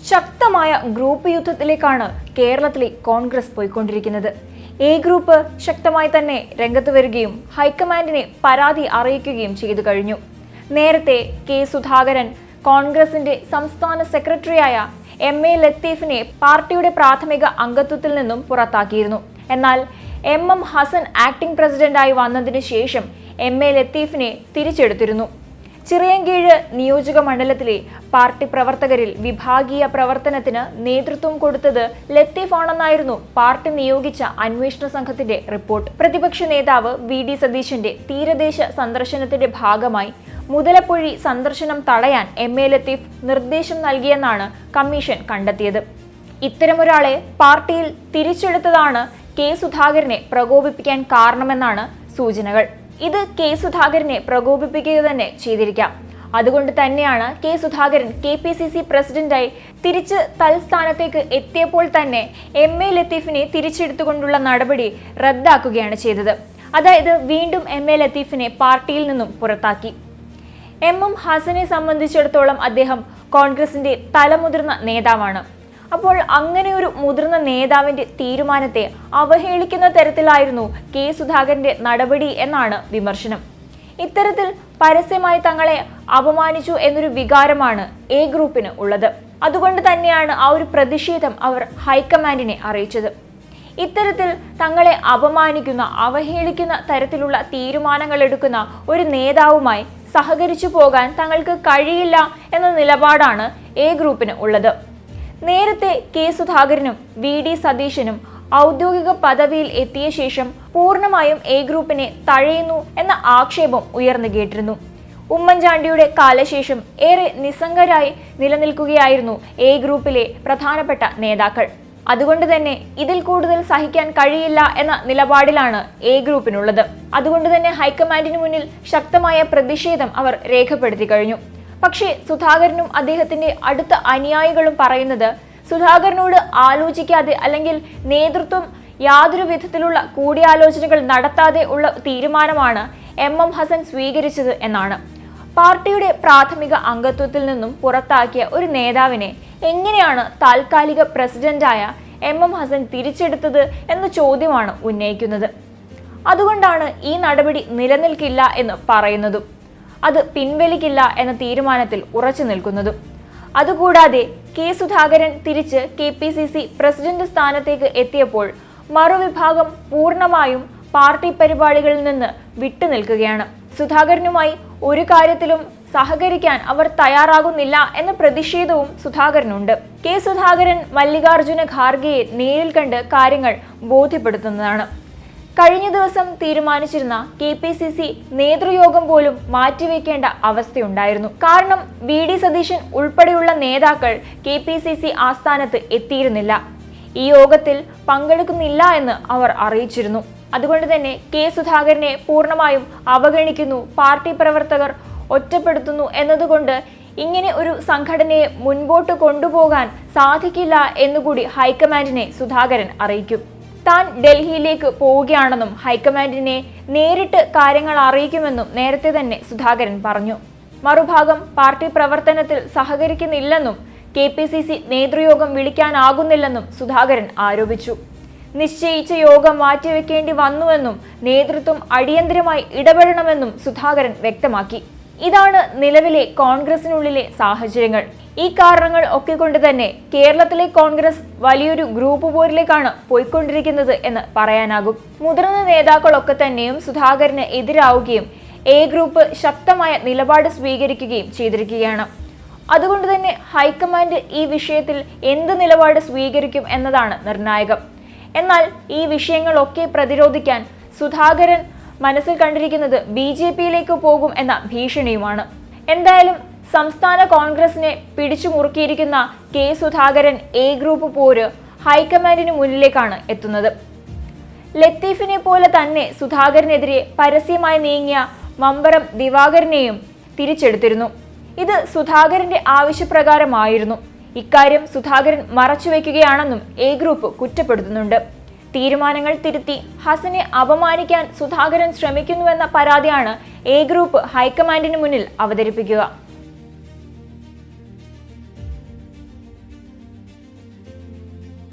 ശക്തമായ ഗ്രൂപ്പ് യുദ്ധത്തിലേക്കാണ് കേരളത്തിലെ കോൺഗ്രസ് പോയിക്കൊണ്ടിരിക്കുന്നത്. എ ഗ്രൂപ്പ് ശക്തമായി തന്നെ രംഗത്ത് വരികയും ഹൈക്കമാൻഡിനെ പരാതി അറിയിക്കുകയും ചെയ്തു കഴിഞ്ഞു. നേരത്തെ കെ സുധാകരൻ കോൺഗ്രസിന്റെ സംസ്ഥാന സെക്രട്ടറിയായ MA ലത്തീഫിനെ പാർട്ടിയുടെ പ്രാഥമിക അംഗത്വത്തിൽ നിന്നും പുറത്താക്കിയിരുന്നു. എന്നാൽ MM ഹസൻ ആക്ടിംഗ് പ്രസിഡന്റായി വന്നതിന് ശേഷം MA ലത്തീഫിനെ തിരിച്ചെടുത്തിരുന്നു. ചിറയൻകീഴ് നിയോജക മണ്ഡലത്തിലെ പാർട്ടി പ്രവർത്തകരിൽ വിഭാഗീയ പ്രവർത്തനത്തിന് നേതൃത്വം കൊടുത്തത് ലത്തീഫാണെന്നായിരുന്നു പാർട്ടി നിയോഗിച്ച അന്വേഷണ സംഘത്തിന്റെ റിപ്പോർട്ട്. പ്രതിപക്ഷ നേതാവ് VD സതീശന്റെ തീരദേശ സന്ദർശനത്തിന്റെ ഭാഗമായി മുതലപ്പൊഴി സന്ദർശനം തടയാൻ MA ലത്തീഫ് നിർദ്ദേശം നൽകിയെന്നാണ് കമ്മീഷൻ കണ്ടെത്തിയത്. ഇത്തരമൊരാളെ പാർട്ടിയിൽ തിരിച്ചെടുത്തതാണ് കെ സുധാകരനെ പ്രകോപിപ്പിക്കാൻ കാരണമെന്നാണ് സൂചനകൾ. ഇത് കെ സുധാകരനെ പ്രകോപിപ്പിക്കുക തന്നെ ചെയ്തിരിക്കാം. അതുകൊണ്ട് തന്നെയാണ് കെ സുധാകരൻ KPCC പ്രസിഡന്റായി തിരിച്ച് തൽസ്ഥാനത്തേക്ക് എത്തിയപ്പോൾ തന്നെ MA ലത്തീഫിനെ തിരിച്ചെടുത്തുകൊണ്ടുള്ള നടപടി റദ്ദാക്കുകയാണ് ചെയ്തത്. അതായത് വീണ്ടും MA ലത്തീഫിനെ പാർട്ടിയിൽ നിന്നും പുറത്താക്കി. MM ഹസനെ സംബന്ധിച്ചിടത്തോളം അദ്ദേഹം കോൺഗ്രസിന്റെ തലമുതിർന്ന നേതാവാണ്. അപ്പോൾ അങ്ങനെ ഒരു മുതിർന്ന നേതാവിന്റെ തീരുമാനത്തെ അവഹേളിക്കുന്ന തരത്തിലായിരുന്നു കെ സുധാകരന്റെ നടപടി എന്നാണ് വിമർശനം. ഇത്തരത്തിൽ പരസ്യമായി തങ്ങളെ അപമാനിച്ചു എന്നൊരു വികാരമാണ് എ ഗ്രൂപ്പിന് ഉള്ളത്. അതുകൊണ്ട് തന്നെയാണ് ആ ഒരു പ്രതിഷേധം അവർ ഹൈക്കമാൻഡിനെ അറിയിച്ചത്. ഇത്തരത്തിൽ തങ്ങളെ അപമാനിക്കുന്ന അവഹേളിക്കുന്ന തരത്തിലുള്ള തീരുമാനങ്ങൾ എടുക്കുന്ന ഒരു നേതാവുമായി സഹകരിച്ചു പോകാൻ തങ്ങൾക്ക് കഴിയില്ല എന്ന നിലപാടാണ് എ ഗ്രൂപ്പിന് ഉള്ളത്. നേരത്തെ കെ സുധാകരനും VD സതീശനും ഔദ്യോഗിക പദവിയിൽ എത്തിയ ശേഷം പൂർണ്ണമായും എ ഗ്രൂപ്പിനെ തഴയുന്നു എന്ന ആക്ഷേപം ഉയർന്നു കേട്ടിരുന്നു. ഉമ്മൻചാണ്ടിയുടെ കാലശേഷം ഏറെ നിസ്സംഗരായി നിലനിൽക്കുകയായിരുന്നു എ ഗ്രൂപ്പിലെ പ്രധാനപ്പെട്ട നേതാക്കൾ. അതുകൊണ്ട് തന്നെ ഇതിൽ കൂടുതൽ സഹിക്കാൻ കഴിയില്ല എന്ന നിലപാടിലാണ് എ ഗ്രൂപ്പിനുള്ളത്. അതുകൊണ്ട് തന്നെ ഹൈക്കമാൻഡിന് മുന്നിൽ ശക്തമായ പ്രതിഷേധം അവർ രേഖപ്പെടുത്തി കഴിഞ്ഞു. പക്ഷേ സുധാകരനും അദ്ദേഹത്തിന്റെ അടുത്ത അനുയായികളും പറയുന്നത് സുധാകരനോട് ആലോചിക്കാതെ അല്ലെങ്കിൽ നേതൃത്വം യാതൊരു വിധത്തിലുള്ള കൂടിയാലോചനകൾ നടത്താതെ ഉള്ള തീരുമാനമാണ് MM ഹസൻ സ്വീകരിച്ചത് എന്നാണ്. പാർട്ടിയുടെ പ്രാഥമിക അംഗത്വത്തിൽ നിന്നും പുറത്താക്കിയ ഒരു നേതാവിനെ എങ്ങനെയാണ് താൽക്കാലിക പ്രസിഡന്റായ MM ഹസൻ തിരിച്ചെടുത്തത് എന്ന ചോദ്യമാണ് ഉന്നയിക്കുന്നത്. അതുകൊണ്ടാണ് ഈ നടപടി നിലനിൽക്കില്ല എന്ന് പറയുന്നതും അത് പിൻവലിക്കില്ല എന്ന തീരുമാനത്തിൽ ഉറച്ചു നിൽക്കുന്നതും. അതുകൂടാതെ കെ സുധാകരൻ തിരിച്ച് KPCC പ്രസിഡന്റ് സ്ഥാനത്തേക്ക് എത്തിയപ്പോൾ മറുവിഭാഗം പൂർണ്ണമായും പാർട്ടി പരിപാടികളിൽ നിന്ന് വിട്ടുനിൽക്കുകയാണ്. സുധാകരനുമായി ഒരു കാര്യത്തിലും സഹകരിക്കാൻ അവർ തയ്യാറാകുന്നില്ല എന്ന പ്രതിഷേധവും സുധാകരനുണ്ട്. കെ സുധാകരൻ മല്ലികാർജുന ഖാർഗെയെ നേരിൽ കണ്ട് കാര്യങ്ങൾ ബോധ്യപ്പെടുത്തുന്നതാണ്. കഴിഞ്ഞ ദിവസം തീരുമാനിച്ചിരുന്ന KPCC നേതൃയോഗം പോലും മാറ്റിവെക്കേണ്ട അവസ്ഥയുണ്ടായിരുന്നു. കാരണം VD സതീശൻ ഉൾപ്പെടെയുള്ള നേതാക്കൾ KPCC ആസ്ഥാനത്ത് എത്തിയിരുന്നില്ല. ഈ യോഗത്തിൽ പങ്കെടുക്കുന്നില്ല എന്ന് അവർ അറിയിച്ചിരുന്നു. അതുകൊണ്ട് തന്നെ കെ സുധാകരനെ പൂർണ്ണമായും അവഗണിക്കുന്നു, പാർട്ടി പ്രവർത്തകർ ഒറ്റപ്പെടുത്തുന്നു എന്നതുകൊണ്ട് ഇങ്ങനെ ഒരു സംഘടനയെ മുൻപോട്ട് കൊണ്ടുപോകാൻ സാധിക്കില്ല എന്നുകൂടി ഹൈക്കമാൻഡിനെ സുധാകരൻ അറിയിക്കും. താൻ ഡൽഹിയിലേക്ക് പോവുകയാണെന്നും ഹൈക്കമാൻഡിനെ നേരിട്ട് കാര്യങ്ങൾ അറിയിക്കുമെന്നും നേരത്തെ തന്നെ സുധാകരൻ പറഞ്ഞു. മറുഭാഗം പാർട്ടി പ്രവർത്തനത്തിൽ സഹകരിക്കുന്നില്ലെന്നും KPCC നേതൃയോഗം വിളിക്കാനാകുന്നില്ലെന്നും സുധാകരൻ ആരോപിച്ചു. നിശ്ചയിച്ച യോഗം മാറ്റിവെക്കേണ്ടി വന്നുവെന്നും നേതൃത്വം അടിയന്തരമായി ഇടപെടണമെന്നും സുധാകരൻ വ്യക്തമാക്കി. ഇതാണ് നിലവിലെ കോൺഗ്രസിനുള്ളിലെ സാഹചര്യങ്ങൾ. ഈ കാരണങ്ങൾ ഒക്കെ കൊണ്ട് തന്നെ കേരളത്തിലെ കോൺഗ്രസ് വലിയൊരു ഗ്രൂപ്പ് പോരിലേക്കാണ് പോയിക്കൊണ്ടിരിക്കുന്നത് എന്ന് പറയാനാകും. മുതിർന്ന നേതാക്കളൊക്കെ തന്നെയും സുധാകരന് എതിരാവുകയും എ ഗ്രൂപ്പ് ശക്തമായ നിലപാട് സ്വീകരിക്കുകയും ചെയ്തിരിക്കുകയാണ്. അതുകൊണ്ട് തന്നെ ഹൈക്കമാൻഡ് ഈ വിഷയത്തിൽ എന്ത് നിലപാട് സ്വീകരിക്കും എന്നതാണ് നിർണായകം. എന്നാൽ ഈ വിഷയങ്ങളൊക്കെ പ്രതിരോധിക്കാൻ സുധാകരൻ മനസ്സിൽ കണ്ടിരിക്കുന്നത് BJPയിലേക്ക് പോകും എന്ന ഭീഷണിയുമാണ്. എന്തായാലും സംസ്ഥാന കോൺഗ്രസിനെ പിടിച്ചു മുറുക്കിയിരിക്കുന്ന കെ സുധാകരൻ എ ഗ്രൂപ്പ് പോര് ഹൈക്കമാൻഡിന് മുന്നിലേക്കാണ് എത്തുന്നത്. ലത്തീഫിനെ പോലെ തന്നെ സുധാകരനെതിരെ പരസ്യമായി നീങ്ങിയ മമ്പറം ദിവാകരനെയും തിരിച്ചെടുത്തിരുന്നു. ഇത് സുധാകരന്റെ ആവശ്യപ്രകാരമായിരുന്നു. ഇക്കാര്യം സുധാകരൻ മറച്ചുവെക്കുകയാണെന്നും എ ഗ്രൂപ്പ് കുറ്റപ്പെടുത്തുന്നുണ്ട്. തീരുമാനങ്ങൾ തിരുത്തി ഹസനെ അപമാനിക്കാൻ സുധാകരൻ ശ്രമിക്കുന്നുവെന്ന പരാതിയാണ് എ ഗ്രൂപ്പ് ഹൈക്കമാൻഡിന് മുന്നിൽ അവതരിപ്പിക്കുക.